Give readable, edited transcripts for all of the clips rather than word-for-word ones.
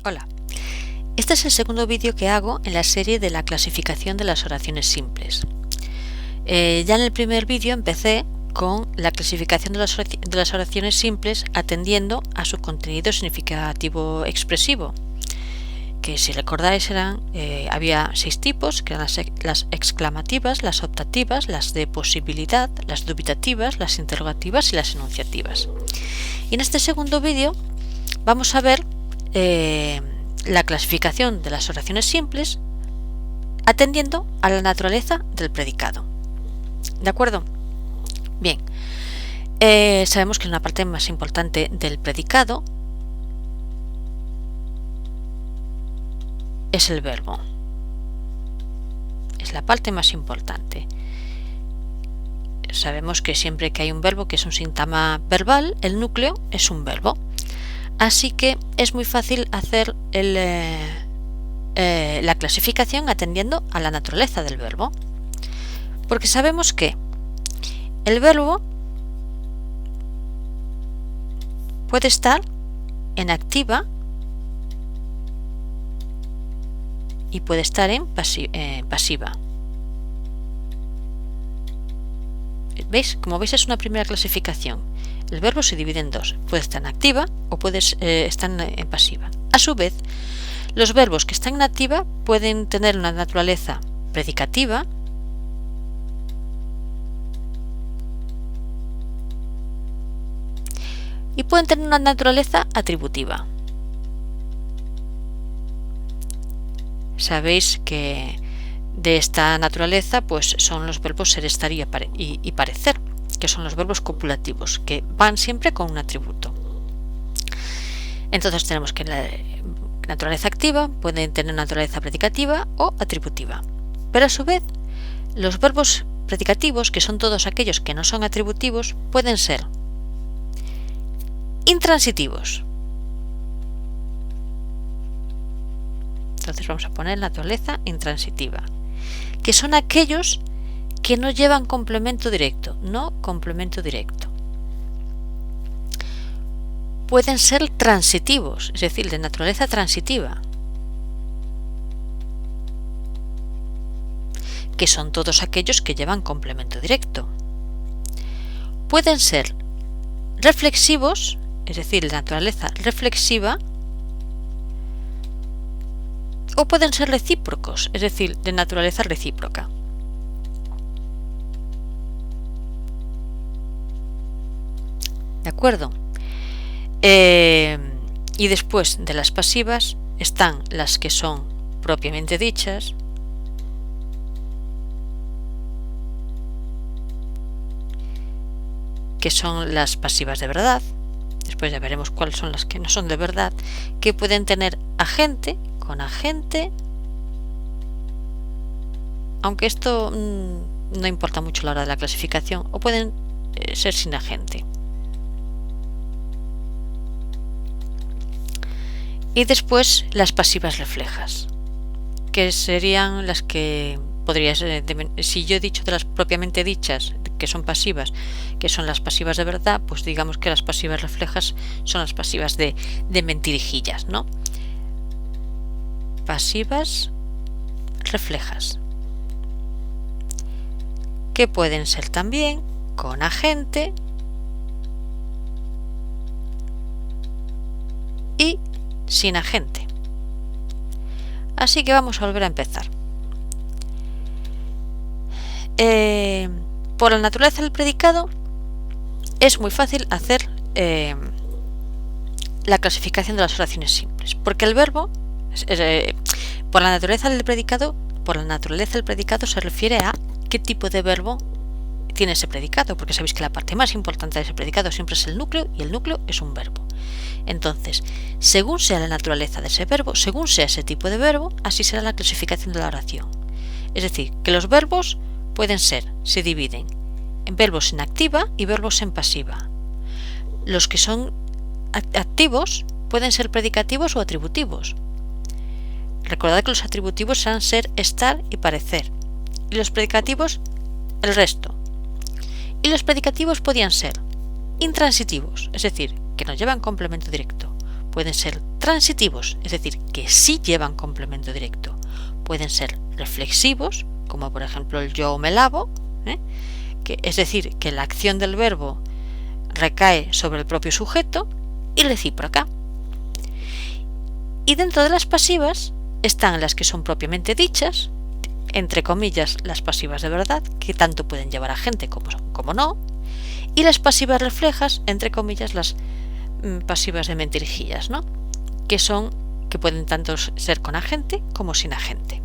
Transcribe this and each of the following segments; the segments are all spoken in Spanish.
Hola, este es el segundo vídeo que hago en la serie de la clasificación de las oraciones simples. Ya en el primer vídeo empecé con la clasificación de las oraciones simples atendiendo a su contenido significativo expresivo, que si recordáis había 6 tipos, que eran las exclamativas, las optativas, las de posibilidad, las dubitativas, las interrogativas y las enunciativas. Y en este segundo vídeo vamos a ver la clasificación de las oraciones simples atendiendo a la naturaleza del predicado. ¿De acuerdo? Bien, sabemos que una parte más importante del predicado es el verbo. Es la parte más importante. Sabemos que siempre que hay un verbo que es un síntoma verbal, el núcleo es un verbo. Así que es muy fácil hacer la clasificación atendiendo a la naturaleza del verbo. Porque sabemos que el verbo puede estar en activa y puede estar en pasiva. ¿Veis? Como veis, es una primera clasificación. El verbo se divide en dos. Puede estar en activa o puede estar en pasiva. A su vez, los verbos que están en activa pueden tener una naturaleza predicativa y pueden tener una naturaleza atributiva. Sabéis que de esta naturaleza pues son los verbos ser, estar y parecer, que son los verbos copulativos, que van siempre con un atributo. Entonces tenemos que la naturaleza activa pueden tener naturaleza predicativa o atributiva. Pero a su vez, los verbos predicativos, que son todos aquellos que no son atributivos, pueden ser intransitivos. Entonces vamos a poner naturaleza intransitiva, que son aquellos que no llevan complemento directo, no complemento directo. Pueden ser transitivos, es decir, de naturaleza transitiva, que son todos aquellos que llevan complemento directo. Pueden ser reflexivos, es decir, de naturaleza reflexiva, o pueden ser recíprocos, es decir, de naturaleza recíproca. ¿De acuerdo? Y después de las pasivas están las que son propiamente dichas, que son las pasivas de verdad. Después ya veremos cuáles son las que no son de verdad, que pueden tener agente, con agente, aunque esto no importa mucho a la hora de la clasificación, o pueden ser sin agente. Y después las pasivas reflejas, que serían las que podría ser, si yo he dicho de las propiamente dichas, que son pasivas, que son las pasivas de verdad, pues digamos que las pasivas reflejas son las pasivas de mentirijillas, ¿no? Pasivas reflejas, que pueden ser también con agente y sin agente. Así que vamos a volver a empezar. Por la naturaleza del predicado es muy fácil hacer la clasificación de las oraciones simples, porque el verbo por la naturaleza del predicado se refiere a qué tipo de verbo tiene ese predicado, porque sabéis que la parte más importante de ese predicado siempre es el núcleo, y el núcleo es un verbo. Entonces, según sea la naturaleza de ese verbo, según sea ese tipo de verbo, así será la clasificación de la oración. Es decir, que los verbos se dividen en verbos en activa y verbos en pasiva. Los que son activos pueden ser predicativos o atributivos. Recordad que los atributivos serán ser, estar y parecer, y los predicativos el resto. Y los predicativos podían ser intransitivos, es decir, que no llevan complemento directo. pueden ser transitivos, es decir, que sí llevan complemento directo. Pueden ser reflexivos, como por ejemplo el yo me lavo, que es decir, que la acción del verbo recae sobre el propio sujeto, y recíproca. Y dentro de las pasivas están las que son propiamente dichas, entre comillas las pasivas de verdad, que tanto pueden llevar a gente como no, y las pasivas reflejas, entre comillas las pasivas de mentirijillas, ¿no? Que pueden tanto ser con agente como sin agente.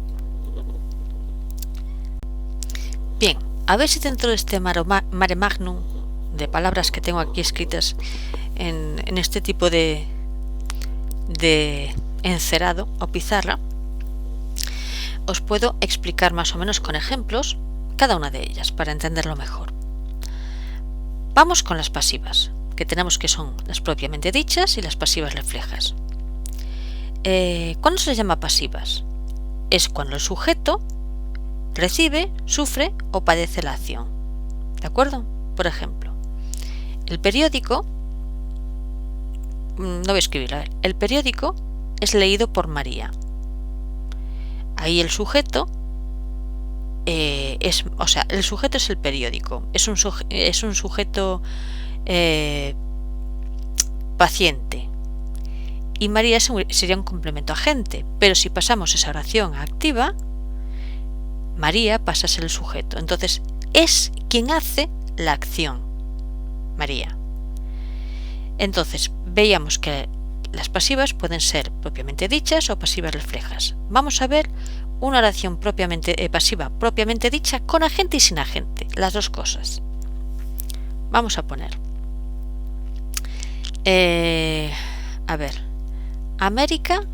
Bien, a ver si dentro de este mare magnum de palabras que tengo aquí escritas en este tipo de encerado o pizarra, os puedo explicar más o menos con ejemplos cada una de ellas para entenderlo mejor. Vamos con las pasivas, que tenemos que son las propiamente dichas y las pasivas reflejas. ¿Cuándo se les llama pasivas? Es cuando el sujeto recibe, sufre o padece la acción. ¿De acuerdo? Por ejemplo, el periódico, no voy a escribirlo, a ver, el periódico es leído por María. Ahí el sujeto el sujeto es el periódico, es un sujeto paciente, y María sería un complemento agente, pero si pasamos esa oración a activa, María pasa a ser el sujeto, entonces es quien hace la acción, María. Entonces veíamos que las pasivas pueden ser propiamente dichas o pasivas reflejas. Vamos a ver una oración pasiva propiamente dicha con agente y sin agente, las dos cosas. Vamos a poner a ver, América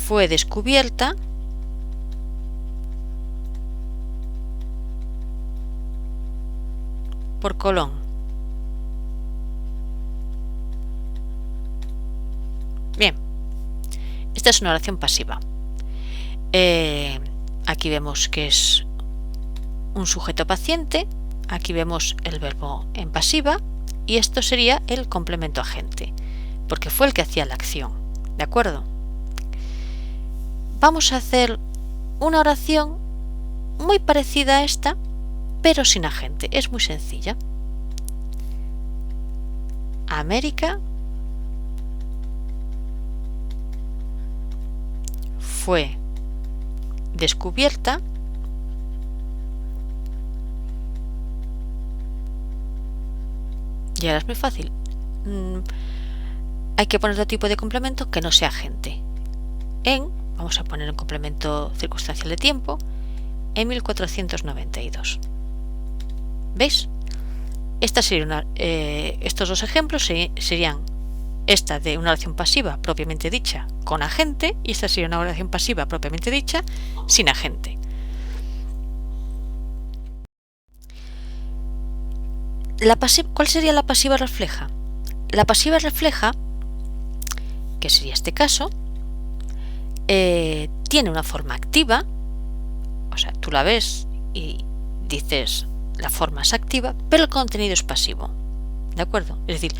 fue descubierta por Colón. Bien, esta es una oración pasiva. Aquí vemos que es un sujeto paciente, aquí vemos el verbo en pasiva, y esto sería el complemento agente, porque fue el que hacía la acción. ¿De acuerdo? Vamos a hacer una oración muy parecida a esta, pero sin agente. Es muy sencilla. América fue descubierta y ahora es muy fácil. Hay que poner otro tipo de complemento que no sea agente. Vamos a poner un complemento circunstancial de tiempo, en 1492. ¿Veis? Estos dos ejemplos serían esta de una oración pasiva propiamente dicha con agente, y esta sería una oración pasiva propiamente dicha sin agente. ¿Cuál sería la pasiva refleja? La pasiva refleja, que sería este caso, tiene una forma activa, o sea, tú la ves y dices la forma es activa, pero el contenido es pasivo. ¿De acuerdo? Es decir,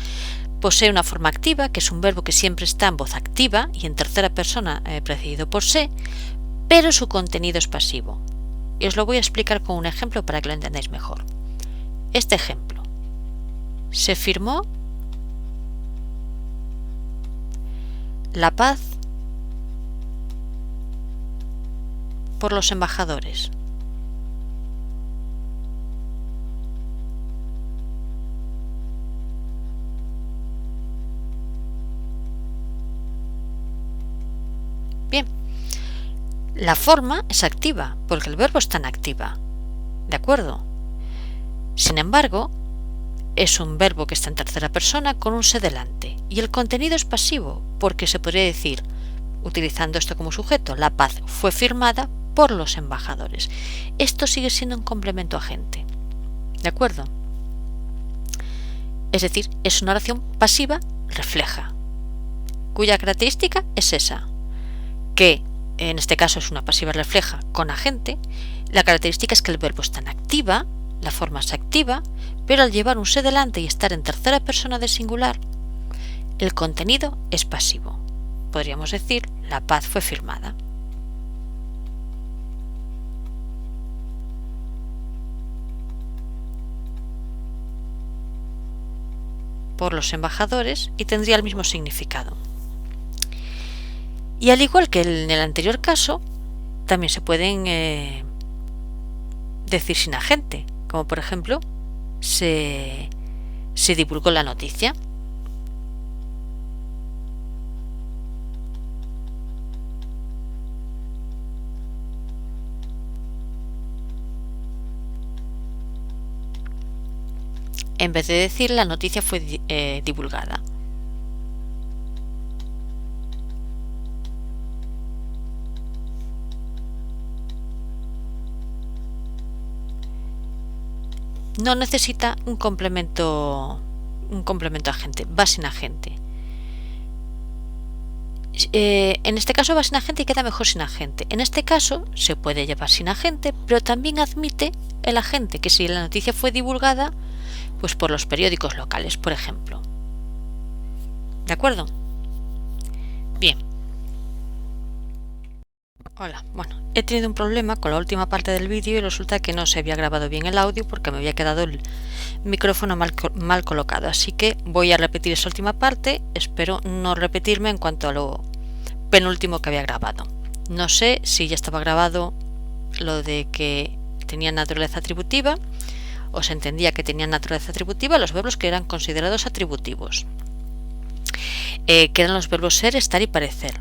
posee una forma activa, que es un verbo que siempre está en voz activa y en tercera persona precedido por se, pero su contenido es pasivo. Y os lo voy a explicar con un ejemplo para que lo entendáis mejor. Este ejemplo: se firmó la paz por los embajadores. Bien, la forma es activa porque el verbo está en activa, ¿de acuerdo? Sin embargo, es un verbo que está en tercera persona con un se delante, y el contenido es pasivo porque se podría decir, utilizando esto como sujeto, la paz fue firmada por los embajadores. Esto sigue siendo un complemento agente, ¿de acuerdo? Es decir, es una oración pasiva refleja, cuya característica es esa, que en este caso es una pasiva refleja con agente. La característica es que el verbo está en activa, la forma es activa, pero al llevar un se delante y estar en tercera persona de singular, el contenido es pasivo. Podríamos decir, la paz fue firmada. Por los embajadores y tendría el mismo significado. Y al igual que en el anterior caso, también se pueden decir sin agente, como por ejemplo, se divulgó la noticia. En vez de decir la noticia fue divulgada. No necesita un complemento agente, va sin agente. En este caso va sin agente y queda mejor sin agente. En este caso se puede llevar sin agente, pero también admite el agente, que si la noticia fue divulgada, pues por los periódicos locales, por ejemplo. ¿De acuerdo? Bien. Hola, bueno, he tenido un problema con la última parte del vídeo y resulta que no se había grabado bien el audio porque me había quedado el micrófono mal colocado, así que voy a repetir esa última parte. Espero no repetirme en cuanto a lo penúltimo que había grabado. No sé si ya estaba grabado lo de que tenían naturaleza atributiva, o se entendía que tenían naturaleza atributiva los verbos que eran considerados atributivos, que eran los verbos ser, estar y parecer.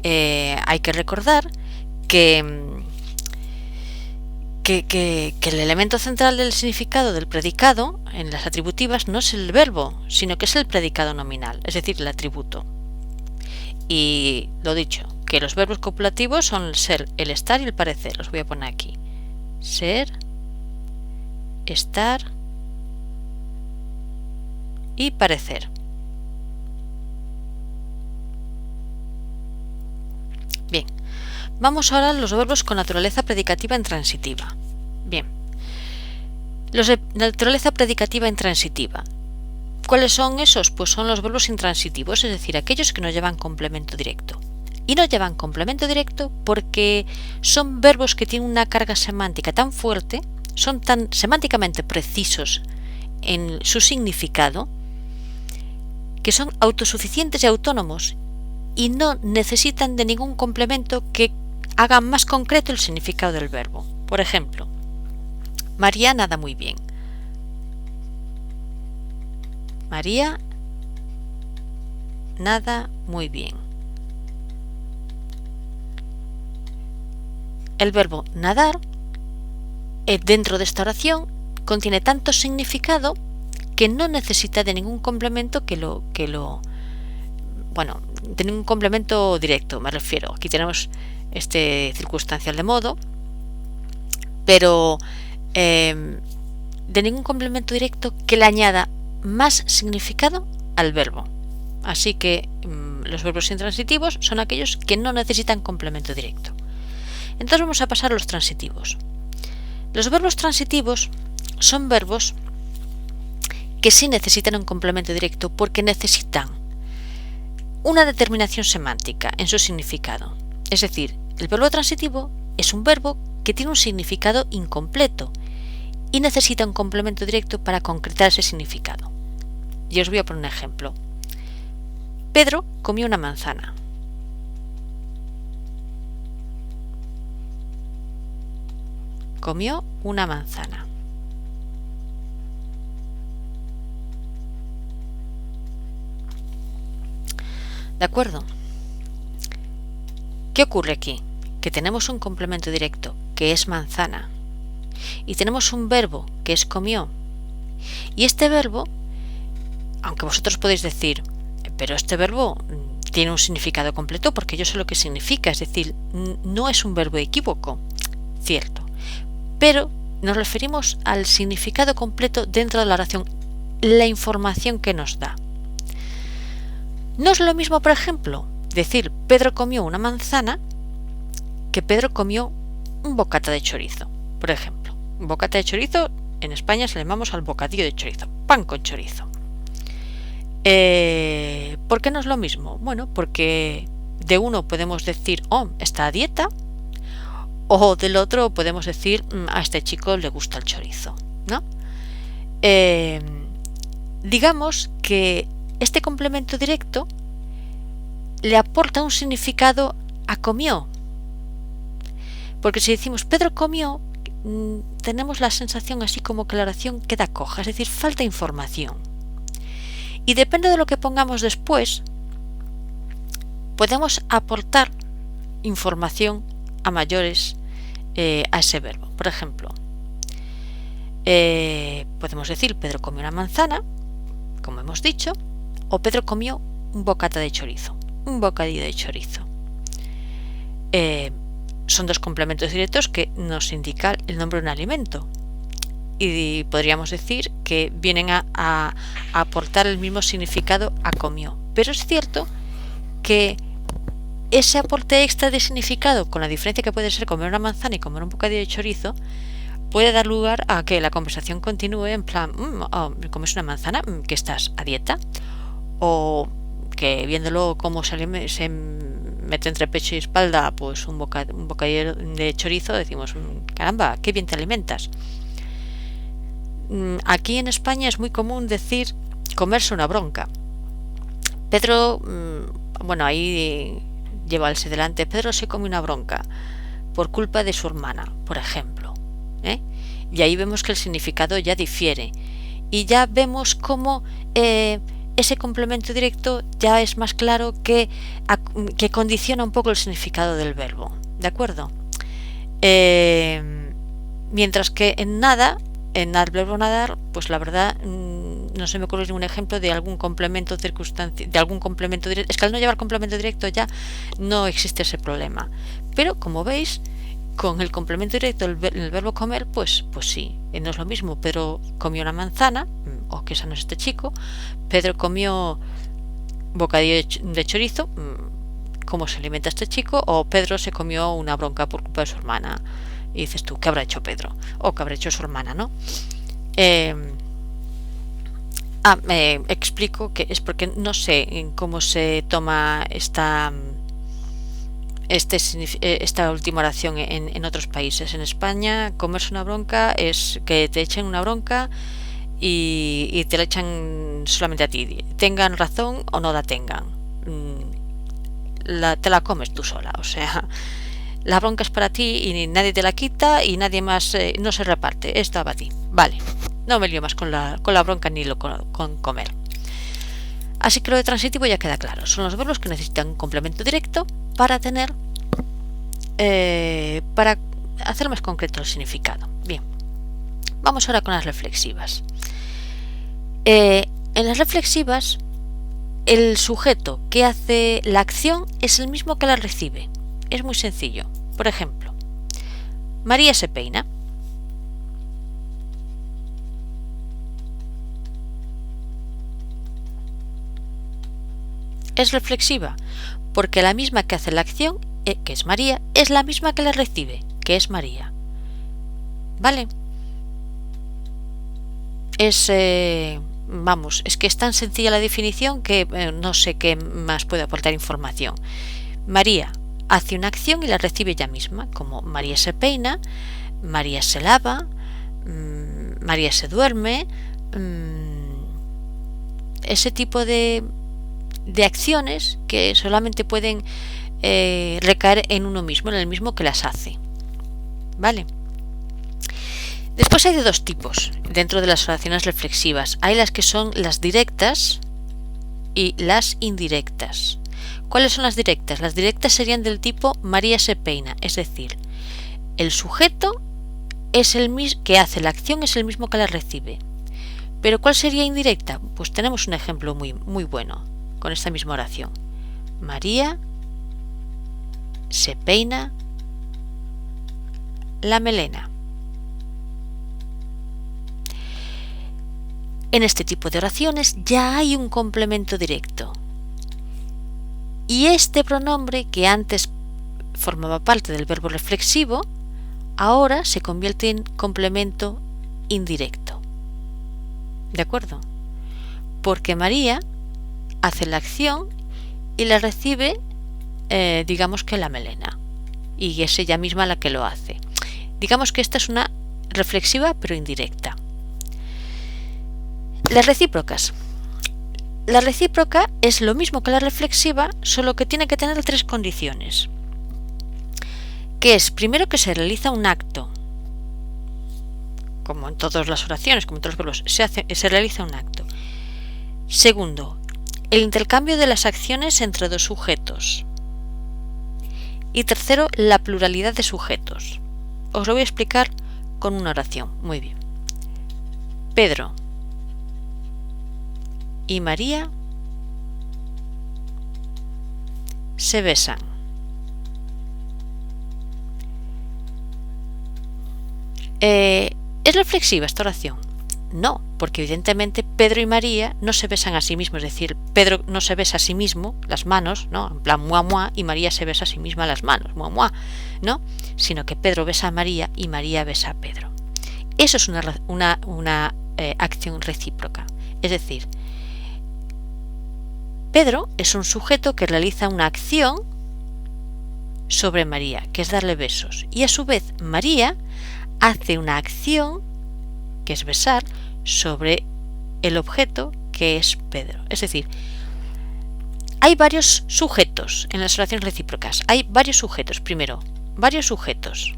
Hay que recordar que el elemento central del significado del predicado en las atributivas no es el verbo, sino que es el predicado nominal, es decir, el atributo. Y lo dicho, que los verbos copulativos son el ser, el estar y el parecer. Los voy a poner aquí. Ser, estar y parecer. Bien, vamos ahora a los verbos con naturaleza predicativa intransitiva. Bien, los de naturaleza predicativa intransitiva. ¿Cuáles son esos? Pues son los verbos intransitivos, es decir, aquellos que no llevan complemento directo. Y no llevan complemento directo porque son verbos que tienen una carga semántica tan fuerte, son tan semánticamente precisos en su significado, que son autosuficientes y autónomos y no necesitan de ningún complemento que haga más concreto el significado del verbo. Por ejemplo, María nada muy bien. María nada muy bien. El verbo nadar dentro de esta oración contiene tanto significado que no necesita de ningún complemento de ningún complemento directo, me refiero. Aquí tenemos este circunstancial de modo, pero de ningún complemento directo que le añada más significado al verbo. Así que los verbos intransitivos son aquellos que no necesitan complemento directo. Entonces vamos a pasar a los transitivos. Los verbos transitivos son verbos que sí necesitan un complemento directo porque necesitan una determinación semántica en su significado. Es decir, el verbo transitivo es un verbo que tiene un significado incompleto y necesita un complemento directo para concretar ese significado. Y os voy a poner un ejemplo. Pedro comió una manzana. Comió una manzana. ¿De acuerdo? ¿Qué ocurre aquí? Que tenemos un complemento directo, que es manzana, y tenemos un verbo, que es comió. Y este verbo, aunque vosotros podéis decir, pero este verbo tiene un significado completo porque yo sé lo que significa, es decir, no es un verbo equívoco, cierto, pero nos referimos al significado completo dentro de la oración, la información que nos da. No es lo mismo, por ejemplo, decir Pedro comió una manzana que Pedro comió un bocata de chorizo, por ejemplo. Un bocata de chorizo En España se le llamamos al bocadillo de chorizo, pan con chorizo. ¿Por qué no es lo mismo? Bueno, porque de uno podemos decir, oh, está a dieta, o del otro podemos decir, a este chico le gusta el chorizo, ¿no? Digamos que este complemento directo le aporta un significado a comió. Porque si decimos Pedro comió, tenemos la sensación así como que la oración queda coja, es decir, falta información. Y depende de lo que pongamos después, podemos aportar información a mayores a ese verbo. Por ejemplo, podemos decir Pedro comió una manzana, como hemos dicho, o Pedro comió un bocata de chorizo, un bocadillo de chorizo. Son dos complementos directos que nos indican el nombre de un alimento. Y podríamos decir que vienen a aportar el mismo significado a comió. Pero es cierto que ese aporte extra de significado, con la diferencia que puede ser comer una manzana y comer un bocadillo de chorizo, puede dar lugar a que la conversación continúe en plan, ¿comes una manzana? ¿Que estás a dieta? O que viéndolo cómo se mete entre pecho y espalda pues un bocadillo de chorizo, decimos, caramba, qué bien te alimentas. Aquí en España es muy común decir comerse una bronca. Pedro, bueno, ahí lleva el delante, Pedro se come una bronca por culpa de su hermana, por ejemplo. Y ahí vemos que el significado ya difiere. Y ya vemos cómo ese complemento directo ya es más claro que condiciona un poco el significado del verbo. ¿De acuerdo? Mientras que en el verbo nadar, pues la verdad no se me ocurre ningún ejemplo de algún complemento directo. Es que al no llevar complemento directo ya no existe ese problema. Pero como veis, con el complemento directo el verbo comer, pues sí, no es lo mismo. Pedro comió una manzana, o que esa no es este chico. Pedro comió bocadillo de chorizo, ¿cómo se alimenta este chico? O Pedro se comió una bronca por culpa de su hermana. Y dices tú, ¿qué habrá hecho Pedro? O ¿qué habrá hecho su hermana, no? Explico que es porque no sé cómo se toma esta última oración en otros países. En España, comerse una bronca es que te echen una bronca y te la echan solamente a ti. Tengan razón o no la tengan. Te la comes tú sola, o sea, la bronca es para ti y nadie te la quita y nadie más, no se reparte, esto va a ti. Vale, no me lío más con la bronca ni con comer. Así que lo de transitivo ya queda claro. Son los verbos que necesitan un complemento directo para para hacer más concreto el significado. Bien, vamos ahora con las reflexivas. En las reflexivas, el sujeto que hace la acción es el mismo que la recibe. Es muy sencillo. Por ejemplo, María se peina. Es reflexiva, porque la misma que hace la acción, que es María, es la misma que la recibe, que es María. ¿Vale? Es que es tan sencilla la definición que no sé qué más puede aportar información. María hace una acción y la recibe ella misma, como María se peina, María se lava, María se duerme, ese tipo de acciones que solamente pueden recaer en uno mismo, en el mismo que las hace. ¿Vale? Después hay de dos tipos dentro de las oraciones reflexivas. Hay las que son las directas y las indirectas. ¿Cuáles son las directas? Las directas serían del tipo María se peina, es decir, el sujeto es el mismo que hace la acción, es el mismo que la recibe. ¿Pero cuál sería indirecta? Pues tenemos un ejemplo muy, muy bueno con esta misma oración. María se peina la melena. En este tipo de oraciones ya hay un complemento directo. Y este pronombre, que antes formaba parte del verbo reflexivo, ahora se convierte en complemento indirecto. ¿De acuerdo? Porque María hace la acción y la recibe, digamos que la melena. Y es ella misma la que lo hace. Digamos que esta es una reflexiva pero indirecta. Las recíprocas. La recíproca es lo mismo que la reflexiva, solo que tiene que tener 3 condiciones. Que es, primero, que se realiza un acto. Como en todas las oraciones, como en todos los verbos, se realiza un acto. Segundo, el intercambio de las acciones entre 2 sujetos. Y tercero, la pluralidad de sujetos. Os lo voy a explicar con una oración. Muy bien. Pedro y María se besan. ¿Es reflexiva esta oración? No, porque evidentemente Pedro y María no se besan a sí mismos, es decir, Pedro no se besa a sí mismo las manos, ¿no? En plan mua mua, y María se besa a sí misma las manos, mua mua, ¿no? Sino que Pedro besa a María y María besa a Pedro. Eso es una acción recíproca, es decir, Pedro es un sujeto que realiza una acción sobre María, que es darle besos, y a su vez María hace una acción, que es besar, sobre el objeto que es Pedro. Es decir, hay varios sujetos en las oraciones recíprocas. Hay varios sujetos. Primero, varios sujetos.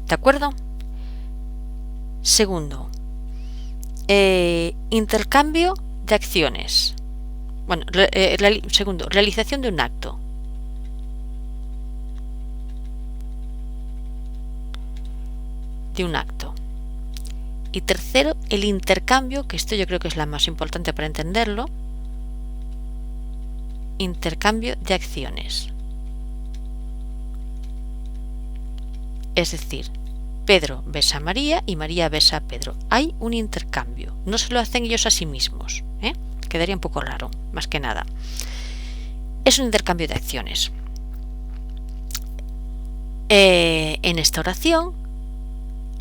¿De acuerdo? Segundo, intercambio de acciones. Bueno, segundo, realización de un acto. Y tercero, el intercambio, que esto yo creo que es la más importante para entenderlo, intercambio de acciones. Es decir, Pedro besa a María y María besa a Pedro. Hay un intercambio, no se lo hacen ellos a sí mismos, quedaría un poco raro, más que nada. Es un intercambio de acciones. En esta oración,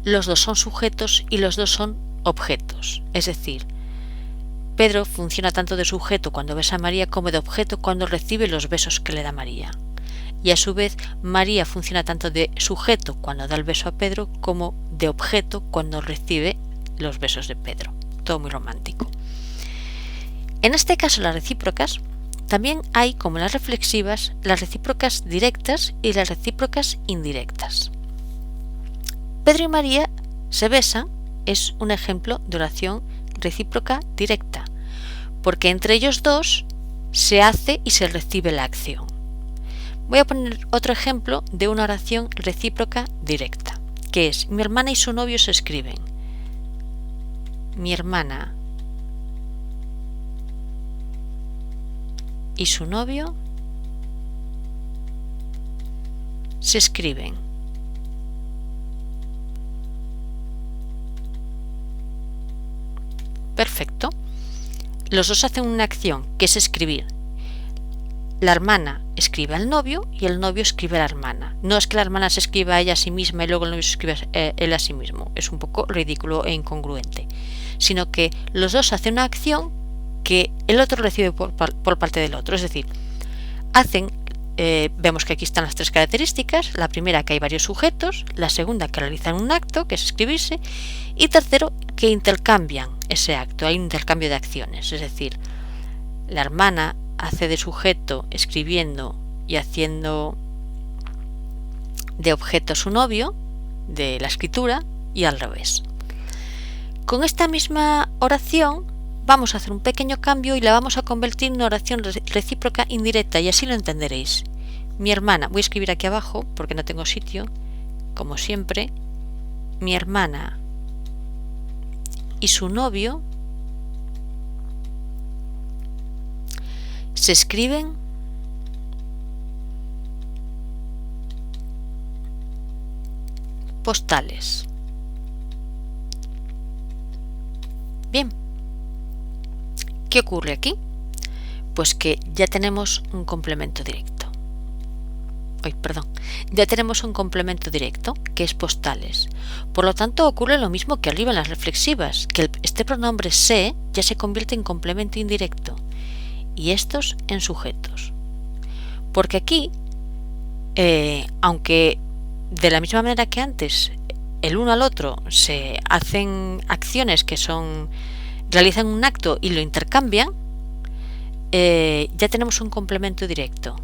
los dos son sujetos y los dos son objetos. Es decir, Pedro funciona tanto de sujeto cuando besa a María como de objeto cuando recibe los besos que le da María. Y a su vez, María funciona tanto de sujeto cuando da el beso a Pedro como de objeto cuando recibe los besos de Pedro. Todo muy romántico. En este caso, las recíprocas, también hay, como las reflexivas, las recíprocas directas y las recíprocas indirectas. Pedro y María se besan es un ejemplo de oración recíproca directa, porque entre ellos dos se hace y se recibe la acción. Voy a poner otro ejemplo de una oración recíproca directa, que es: mi hermana y su novio se escriben. Mi hermana y su novio se escriben. Perfecto. Los dos hacen una acción, que es escribir. La hermana escribe al novio y el novio escribe a la hermana. No es que la hermana se escriba a ella a sí misma y luego el novio se escriba él a sí mismo. Es un poco ridículo e incongruente. Sino que los dos hacen una acción que el otro recibe por parte del otro. Es decir, vemos que aquí están las 3 características. La primera, que hay varios sujetos. La segunda, que realizan un acto, que es escribirse. Y tercero, que intercambian ese acto. Hay un intercambio de acciones. Es decir, la hermana hace de sujeto escribiendo y haciendo de objeto a su novio de la escritura, y al revés. Con esta misma oración vamos a hacer un pequeño cambio y la vamos a convertir en una oración recíproca indirecta, y así lo entenderéis. Mi hermana, voy a escribir aquí abajo porque no tengo sitio, como siempre. Mi hermana y su novio se escriben postales. Bien, ¿qué ocurre aquí? Pues que ya tenemos un complemento directo. ya tenemos un complemento directo, que es postales. Por lo tanto, ocurre lo mismo que arriba en las reflexivas, que este pronombre se ya se convierte en complemento indirecto y estos en sujetos. Porque aquí, aunque de la misma manera que antes, el uno al otro se hacen acciones que realizan un acto y lo intercambian, ya tenemos un complemento directo.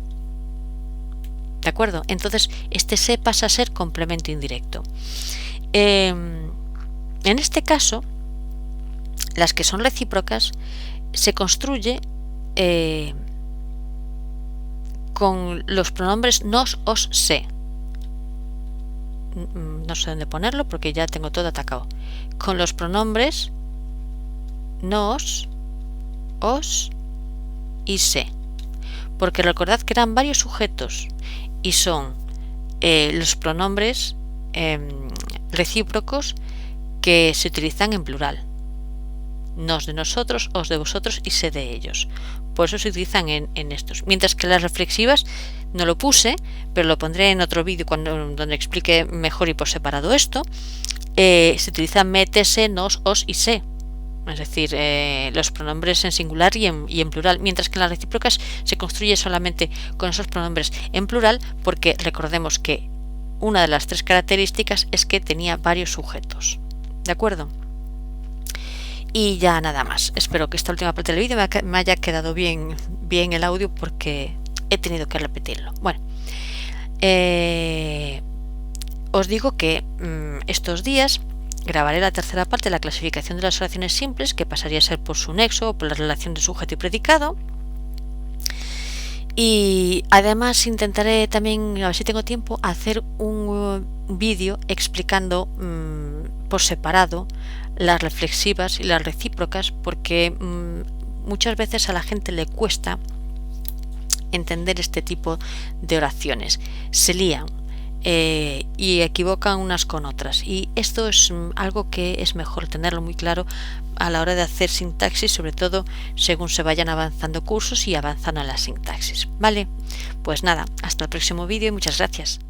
¿De acuerdo? Entonces, este se pasa a ser complemento indirecto. En este caso, las que son recíprocas se construye con los pronombres nos, os, se. No sé dónde ponerlo porque ya tengo todo atacado. Con los pronombres nos, os y se. Porque recordad que eran varios sujetos y son los pronombres recíprocos que se utilizan en plural. Nos de nosotros, os de vosotros y se de ellos. Por eso se utilizan en estos. Mientras que las reflexivas no lo puse, pero lo pondré en otro vídeo donde explique mejor y por separado esto. Se utilizan me, te, se, nos, os y se. Es decir, los pronombres en singular y en plural, mientras que en las recíprocas se construye solamente con esos pronombres en plural, porque recordemos que una de las tres características es que tenía varios sujetos. ¿De acuerdo? Y ya nada más. Espero que esta última parte del vídeo me haya quedado bien el audio porque he tenido que repetirlo. Bueno, os digo que estos días grabaré la tercera parte de la clasificación de las oraciones simples, que pasaría a ser por su nexo o por la relación de sujeto y predicado. Y además intentaré también, a ver si tengo tiempo, hacer un vídeo explicando por separado las reflexivas y las recíprocas, porque muchas veces a la gente le cuesta entender este tipo de oraciones. Se lían y equivocan unas con otras, y esto es algo que es mejor tenerlo muy claro a la hora de hacer sintaxis, sobre todo según se vayan avanzando cursos y avanzando en la sintaxis. Vale, pues nada, hasta el próximo vídeo y muchas gracias.